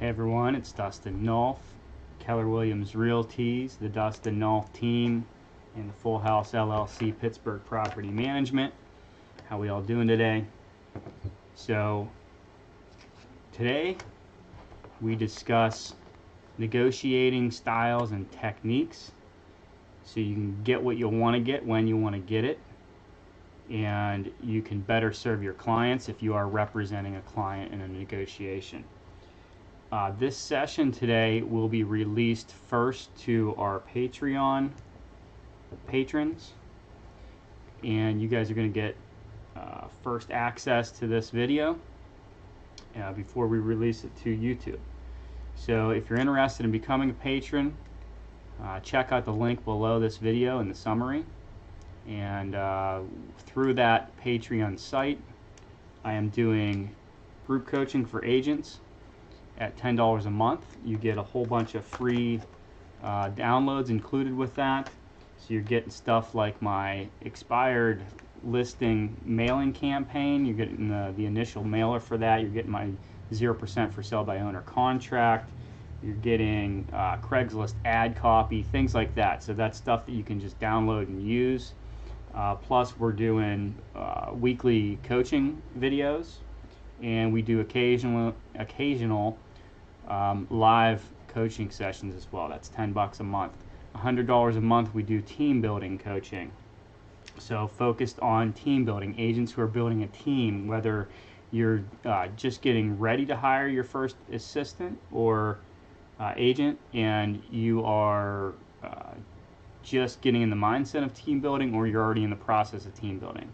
Hey everyone, it's Dustin Nulf, Keller Williams Realties, the Dustin Nulf team, and the Full House LLC Pittsburgh Property Management. How we all doing today? So today we discuss negotiating styles and techniques so you can get what you'll want to get when you want to get it, and you can better serve your clients if you are representing a client in a negotiation. This session today will be released first to our Patreon patrons, and you guys are going to get first access to this video before we release it to YouTube. So if you're interested in becoming a patron, check out the link below this video in the summary, and through that Patreon site I am doing group coaching for agents at $10 a month. You get a whole bunch of free downloads included with that. So you're getting stuff like my expired listing mailing campaign. You're getting the initial mailer for that. You're getting my 0% for sale by owner contract. You're getting Craigslist ad copy, things like that. So that's stuff that you can just download and use. Plus we're doing weekly coaching videos, and we do occasional live coaching sessions as well. That's $10 a month. $100 a month we do team building coaching. So focused on team building, agents who are building a team, whether you're just getting ready to hire your first assistant or agent, and you are just getting in the mindset of team building, or you're already in the process of team building.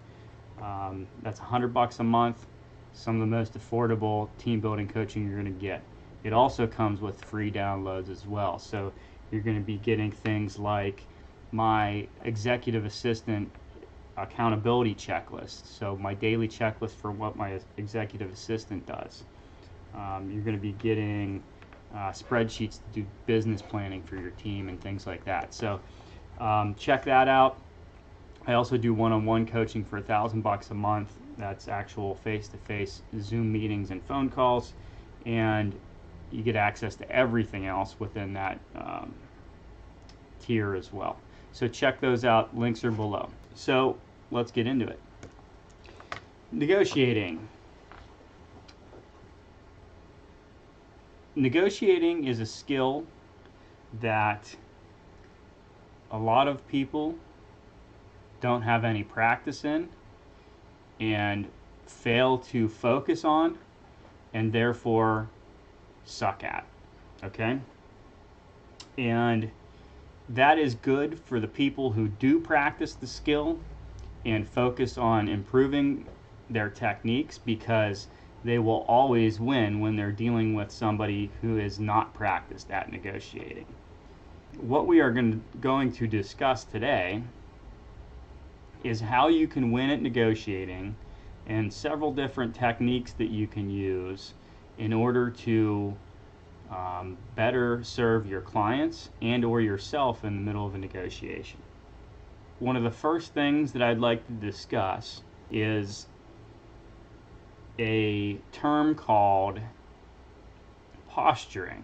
That's $100 a month. Some of the most affordable team building coaching you're going to get. It also comes with free downloads as well. So you're going to be getting things like my executive assistant accountability checklist. So my daily checklist for what my executive assistant does. You're going to be getting spreadsheets to do business planning for your team and things like that. So check that out. I also do one-on-one coaching for $1,000 a month. That's actual face-to-face Zoom meetings and phone calls, and you get access to everything else within that tier as well. So check those out. Links are below. So let's get into it. Negotiating. Negotiating is a skill that a lot of people don't have any practice in and fail to focus on, and therefore suck at. Okay? And that is good for the people who do practice the skill and focus on improving their techniques, because they will always win when they're dealing with somebody who is not practiced at negotiating. What we are going to discuss today is how you can win at negotiating, and several different techniques that you can use in order to better serve your clients and or yourself in the middle of a negotiation. One of the first things that I'd like to discuss is a term called posturing.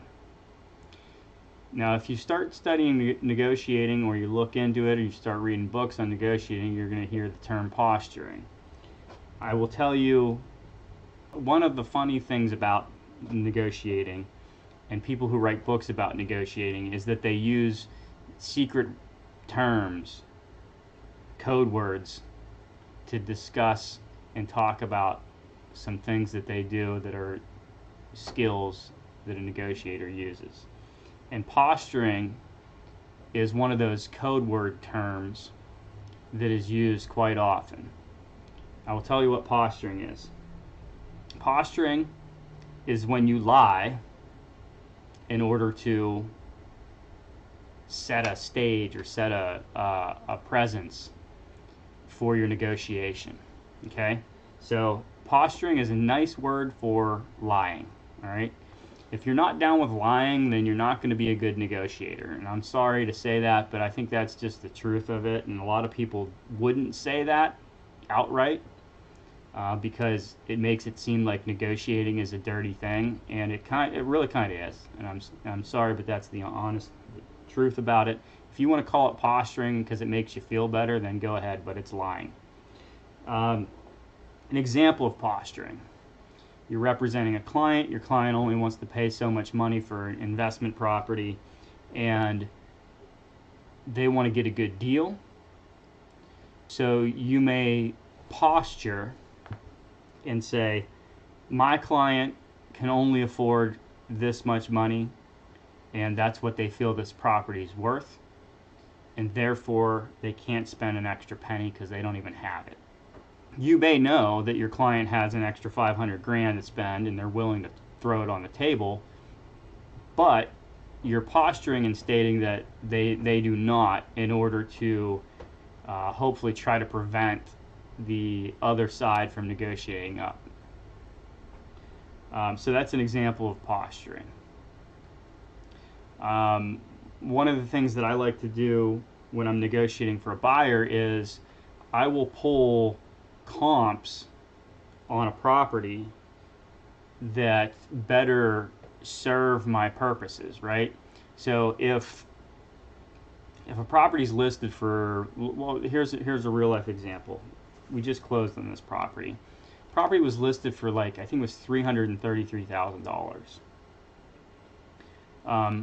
Now, if you start studying negotiating, or you look into it, or you start reading books on negotiating, you're going to hear the term posturing. I will tell you, one of the funny things about negotiating and people who write books about negotiating is that they use secret terms, code words, to discuss and talk about some things that they do that are skills that a negotiator uses. And posturing is one of those code word terms that is used quite often. I will tell you what posturing is. Posturing is when you lie in order to set a stage or set a presence for your negotiation. Okay? So posturing is a nice word for lying. All right? If you're not down with lying, then you're not going to be a good negotiator. And I'm sorry to say that, but I think that's just the truth of it. And a lot of people wouldn't say that outright. because it makes it seem like negotiating is a dirty thing, and it really kind of is. And I'm sorry, but that's the honest truth about it. If you want to call it posturing because it makes you feel better, then go ahead, but it's lying. An example of posturing. You're representing a client. Your client only wants to pay so much money for an investment property, and they want to get a good deal. So you may posture and say, my client can only afford this much money, and that's what they feel this property is worth, and therefore they can't spend an extra penny because they don't even have it. You may know that your client has an extra 500 grand to spend and they're willing to throw it on the table, but you're posturing and stating that they do not, in order to hopefully try to prevent the other side from negotiating up. So that's an example of posturing. One of the things that I like to do when I'm negotiating for a buyer is I will pull comps on a property that better serve my purposes, right? So if a property is listed for, well, here's a real life example. We just closed on this property. Property was listed for, like, I think it was $333,000.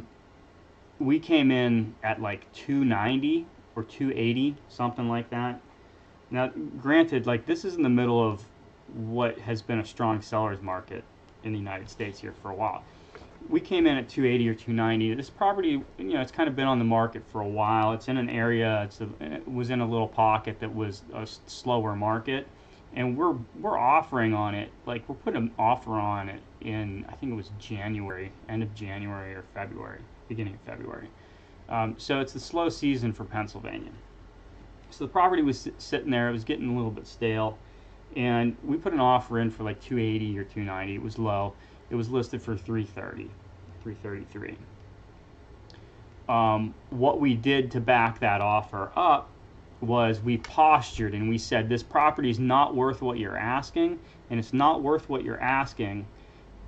We came in at like 290 or 280, something like that. Now, granted, like, this is in the middle of what has been a strong seller's market in the United States here for a while. We came in at 280 or 290. This property, it's kind of been on the market for a while. It's in an area, it was in a little pocket that was a slower market, and we're offering on it, like, we're putting an offer on it in, I think it was January, end of January or February, beginning of February. So it's the slow season for Pennsylvania. So the property was sitting there, it was getting a little bit stale, and we put an offer in for like 280 or 290. It was low. It was listed for 330, 333. What we did to back that offer up was we postured and we said, this property is not worth what you're asking, and it's not worth what you're asking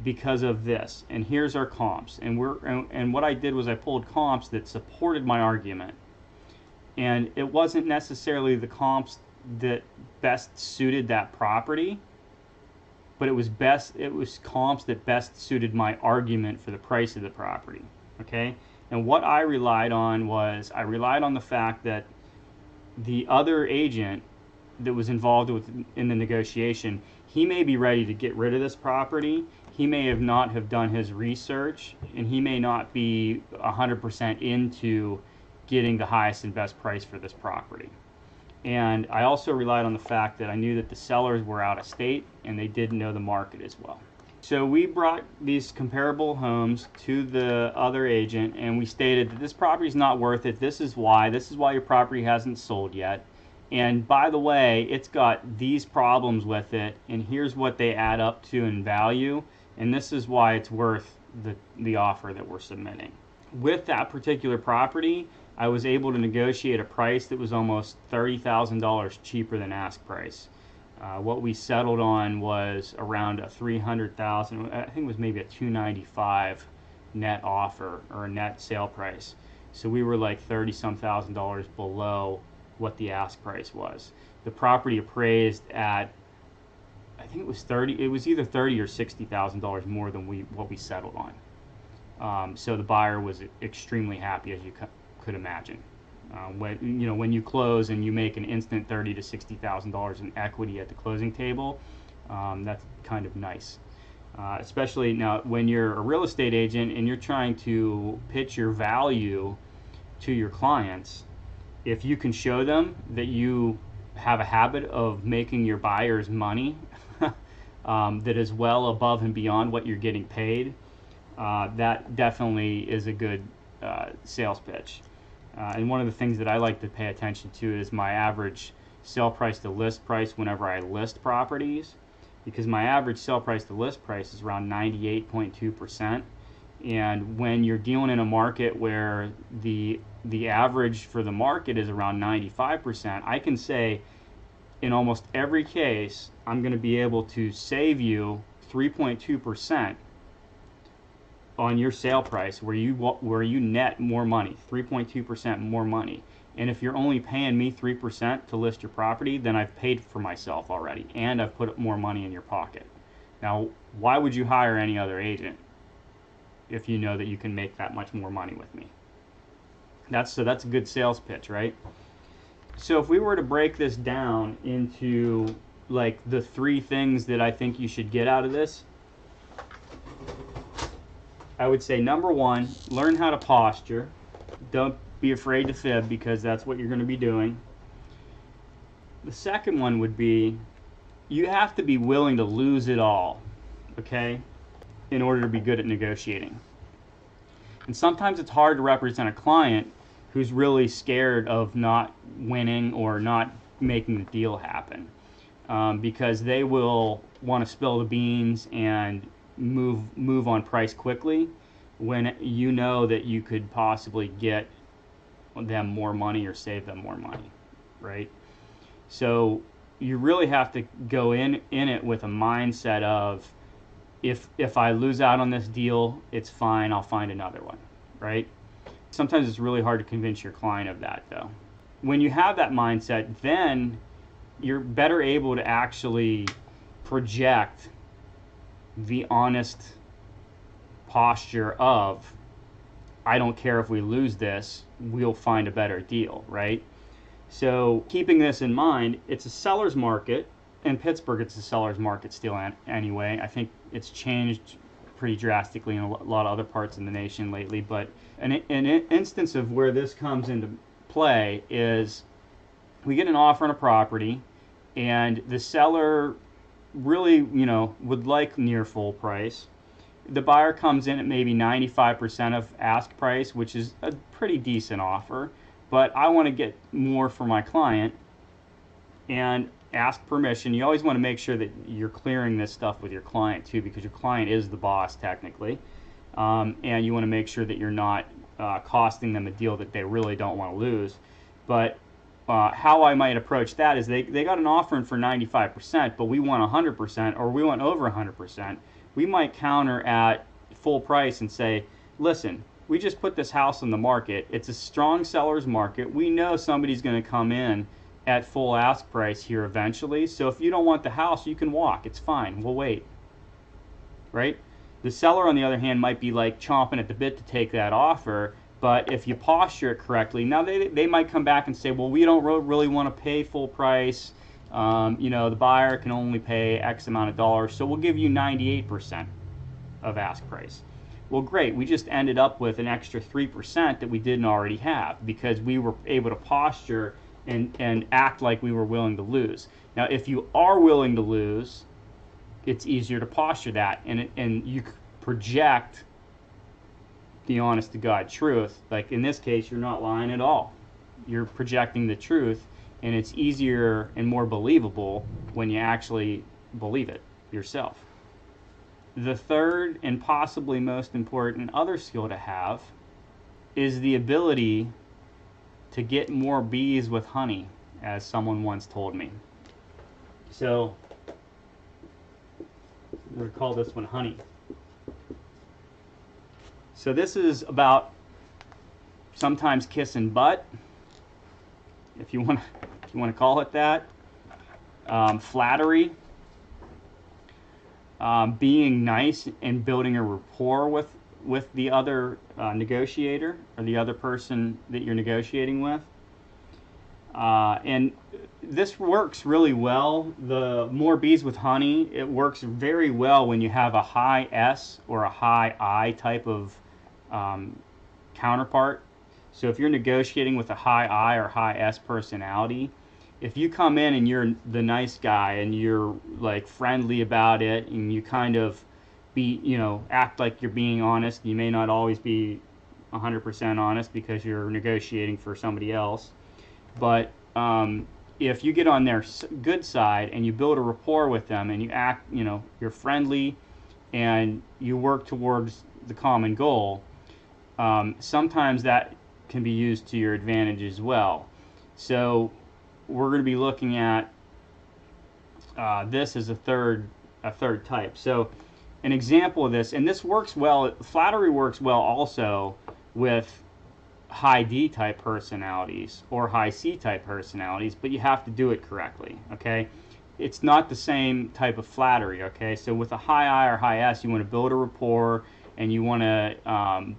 because of this. And here's our comps. And what I did was I pulled comps that supported my argument. And it wasn't necessarily the comps that best suited that property, but it was comps that best suited my argument for the price of the property. Okay? And what I relied on was, I relied on the fact that the other agent that was involved in the negotiation, he may be ready to get rid of this property. He may not have done his research, and he may not be 100% into getting the highest and best price for this property. And I also relied on the fact that I knew that the sellers were out of state and they didn't know the market as well. So we brought these comparable homes to the other agent, and we stated that this property is not worth it. This is why your property hasn't sold yet. And by the way, it's got these problems with it, and here's what they add up to in value, and this is why it's worth the offer that we're submitting. With that particular property, I was able to negotiate a price that was almost $30,000 cheaper than ask price. What we settled on was around a $300,000, I think it was maybe a $295 net offer or a net sale price. So we were like $30-some thousand below what the ask price was. The property appraised at, I think it was either $30,000 or $60,000 more than what we settled on. So the buyer was extremely happy, as you could imagine. When you close and you make an instant $30,000 to $60,000 in equity at the closing table, that's kind of nice. Especially now when you're a real estate agent and you're trying to pitch your value to your clients. If you can show them that you have a habit of making your buyers money that is well above and beyond what you're getting paid, that definitely is a good sales pitch. And one of the things that I like to pay attention to is my average sell price to list price whenever I list properties, because my average sell price to list price is around 98.2%. And when you're dealing in a market where the average for the market is around 95%, I can say in almost every case, I'm going to be able to save you 3.2% on your sale price, where you net more money, 3.2% more money. And if you're only paying me 3% to list your property, then I've paid for myself already, and I've put more money in your pocket. Now, why would you hire any other agent if you know that you can make that much more money with me? That's a good sales pitch, right? So if we were to break this down into like the 3 things that I think you should get out of this, I would say number 1, learn how to posture. Don't be afraid to fib, because that's what you're going to be doing. The second one would be, you have to be willing to lose it all, okay, in order to be good at negotiating. And sometimes it's hard to represent a client who's really scared of not winning or not making the deal happen, because they will want to spill the beans and move on price quickly, when you know that you could possibly get them more money or save them more money, right? So you really have to go in it with a mindset of, if I lose out on this deal, it's fine, I'll find another one, right? Sometimes it's really hard to convince your client of that, though. When you have that mindset, then you're better able to actually project the honest posture of, I don't care if we lose this, we'll find a better deal, right? So keeping this in mind, it's a seller's market. In Pittsburgh, it's a seller's market still anyway. I think it's changed pretty drastically in a lot of other parts of the nation lately, but an instance of where this comes into play is, we get an offer on a property, and the seller really, would like near full price. The buyer comes in at maybe 95% of ask price, which is a pretty decent offer, but I want to get more for my client and ask permission. You always want to make sure that you're clearing this stuff with your client too, because your client is the boss technically, and you want to make sure that you're not costing them a deal that they really don't want to lose. But how I might approach that is, they got an offer in for 95%, but we want 100%, or we want over 100%. We might counter at full price and say, listen, we just put this house on the market. It's a strong seller's market. We know somebody's going to come in at full ask price here eventually. So if you don't want the house, you can walk. It's fine. We'll wait. Right? The seller, on the other hand, might be like chomping at the bit to take that offer. But if you posture it correctly, now they might come back and say, well, we don't really want to pay full price. The buyer can only pay X amount of dollars, so we'll give you 98% of ask price. Well, great. We just ended up with an extra 3% that we didn't already have, because we were able to posture and act like we were willing to lose. Now, if you are willing to lose, it's easier to posture that, and you project the honest to God truth. Like in this case, you're not lying at all. You're projecting the truth, and it's easier and more believable when you actually believe it yourself. The third and possibly most important other skill to have is the ability to get more bees with honey, as someone once told me. So we're going to call this one honey. So this is about sometimes kissing butt, if you want to call it that, flattery, being nice and building a rapport with the other negotiator, or the other person that you're negotiating with. And this works really well. The more bees with honey, it works very well when you have a high S or a high I type of counterpart. So if you're negotiating with a high I or high S personality, if you come in and you're the nice guy and you're like friendly about it, and you kind of act like you're being honest, you may not always be 100% honest because you're negotiating for somebody else, but if you get on their good side and you build a rapport with them, and you act, you're friendly and you work towards the common goal, sometimes that can be used to your advantage as well. So we're going to be looking at this is a third type. So an example of this, and this works well, flattery works well also with high D type personalities or high C type personalities, but you have to do it correctly, okay? It's not the same type of flattery, okay? So with a high I or high S, you want to build a rapport and you want to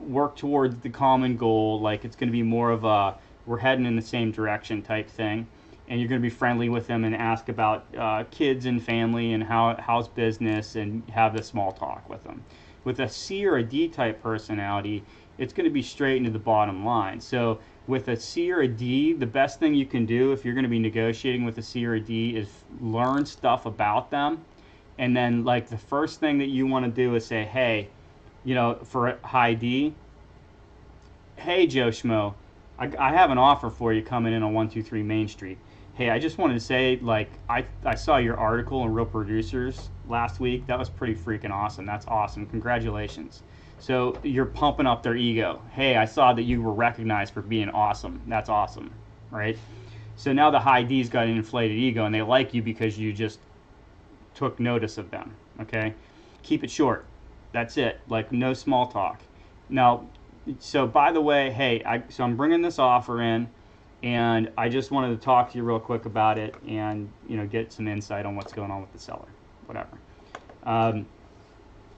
work towards the common goal, like it's going to be more of a we're heading in the same direction type thing, and you're going to be friendly with them and ask about kids and family and how's business and have the small talk with them. With a C or a D type personality, it's going to be straight into the bottom line. So with a C or a D, the best thing you can do if you're going to be negotiating with a C or a D is learn stuff about them. And then like the first thing that you want to do is say, hey, you know, for high D, hey Joe Schmo, I have an offer for you coming in on 123 Main Street. Hey, I just wanted to say, like, I saw your article in Real Producers last week. That was pretty freaking awesome. That's awesome. Congratulations. So you're pumping up their ego. Hey, I saw that you were recognized for being awesome. That's awesome, right? So now the high D's got an inflated ego, and they like you because you just took notice of them, okay? Keep it short. That's it. Like, no small talk. Now, so by the way, hey, so I'm bringing this offer in, and I just wanted to talk to you real quick about it and, you know, get some insight on what's going on with the seller, whatever.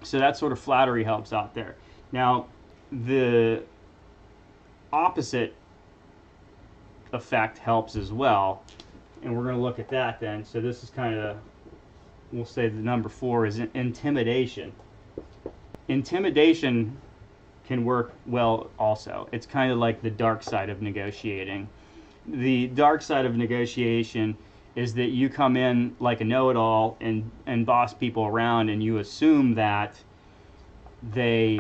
So that sort of flattery helps out there. Now, the opposite effect helps as well, and we're going to look at that then. So this is kind of, we'll say the number 4 is intimidation. Intimidation can work well also. It's kind of like the dark side of negotiating. The dark side of negotiation is that you come in like a know-it-all and boss people around, and you assume that they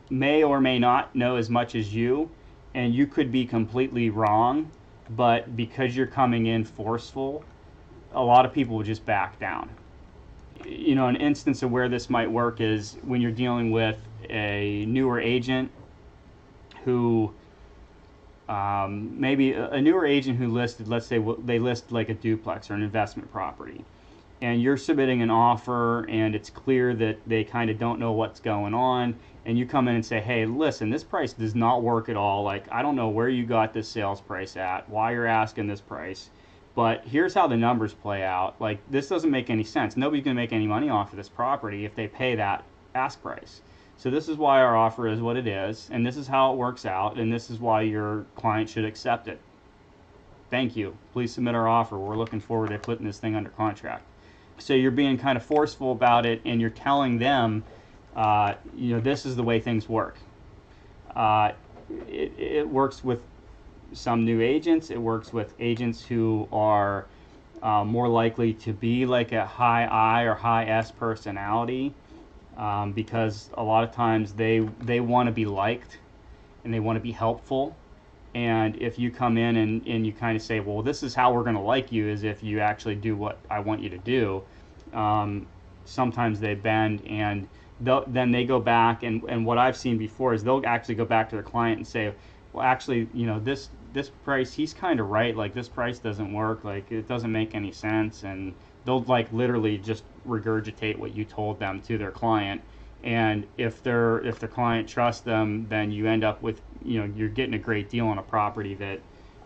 may or may not know as much as you, and you could be completely wrong, but because you're coming in forceful, a lot of people will just back down. You know, an instance of where this might work is when you're dealing with a newer agent who maybe a newer agent who listed, let's say they list like a duplex or an investment property, and you're submitting an offer and it's clear that they kind of don't know what's going on, and you come in and say, hey, listen, this price does not work at all. Like, I don't know where you got this sales price at, why you're asking this price, but here's how the numbers play out. Like, this doesn't make any sense. Nobody's going to make any money off of this property if they pay that ask price. So this is why our offer is what it is, and this is how it works out, and this is why your client should accept it. Thank you. Please submit our offer. We're looking forward to putting this thing under contract. So you're being kind of forceful about it, and you're telling them, you know, this is the way things work. It works with some new agents. It works with agents who are more likely to be like a high I or high S personality. Because a lot of times they want to be liked and they want to be helpful, and if you come in and you kind of say, well, this is how we're going to like you, as if you actually do what I want you to do, sometimes they bend, and then they go back, and what I've seen before is they'll actually go back to their client and say, well, actually, you know, this price, he's kind of right, like this price doesn't work, like it doesn't make any sense, and they'll like literally just regurgitate what you told them to their client. And if their client trusts them, then you end up with, you know, you're getting a great deal on a property that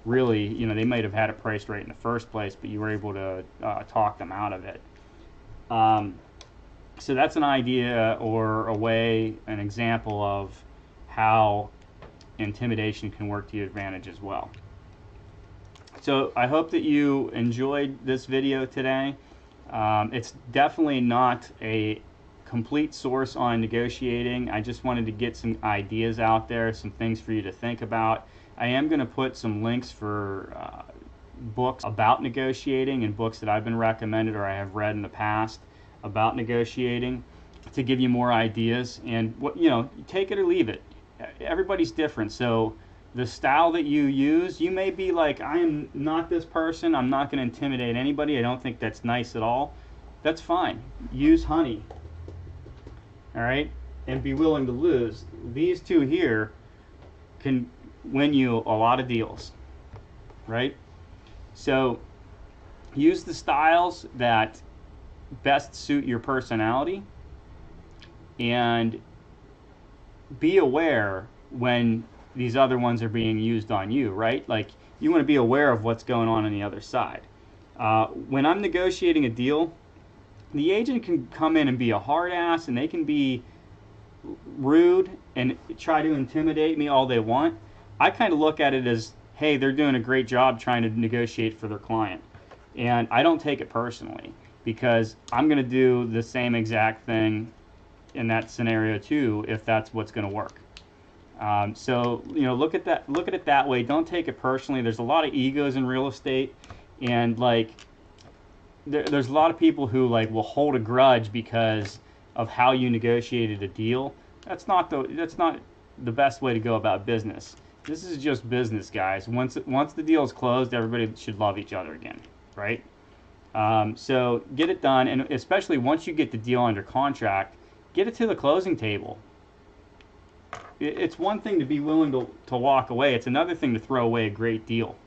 really, you know, they might have had it priced right in the first place, but you were able to talk them out of it. So that's an idea or a way, an example of how intimidation can work to your advantage as well. So I hope that you enjoyed this video today. It's definitely not a complete source on negotiating. I just wanted to get some ideas out there, some things for you to think about. I am going to put some links for books about negotiating and books that I've been recommended or I have read in the past about negotiating to give you more ideas. And what, you know, take it or leave it. Everybody's different, so the style that you use, you may be like, I am not this person, I'm not going to intimidate anybody, I don't think that's nice at all. That's fine. Use honey. Alright? And be willing to lose. These two here can win you a lot of deals. Right? So use the styles that best suit your personality, and be aware when these other ones are being used on you, right? Like, you want to be aware of what's going on the other side. When I'm negotiating a deal, the agent can come in and be a hard ass, and they can be rude and try to intimidate me all they want. I kind of look at it as, hey, they're doing a great job trying to negotiate for their client. And I don't take it personally, because I'm going to do the same exact thing in that scenario too, if that's what's going to work. So, you know, look at it that way. Don't take it personally. There's a lot of egos in real estate, and like there's a lot of people who like will hold a grudge because of how you negotiated a deal. That's not the best way to go about business. This is just business, guys. Once the deal is closed, everybody should love each other again, right? So get it done, and especially once you get the deal under contract, get it to the closing table. It's one thing to be willing to walk away. It's another thing to throw away a great deal.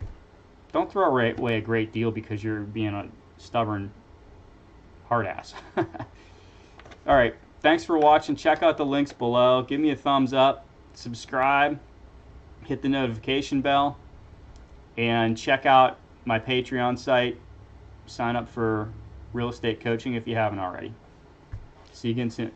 Don't throw away a great deal because you're being a stubborn hard ass. All right, thanks for watching. Check out the links below. Give me a thumbs up, subscribe, hit the notification bell, and check out my Patreon site. Sign up for real estate coaching if you haven't already. See you again soon.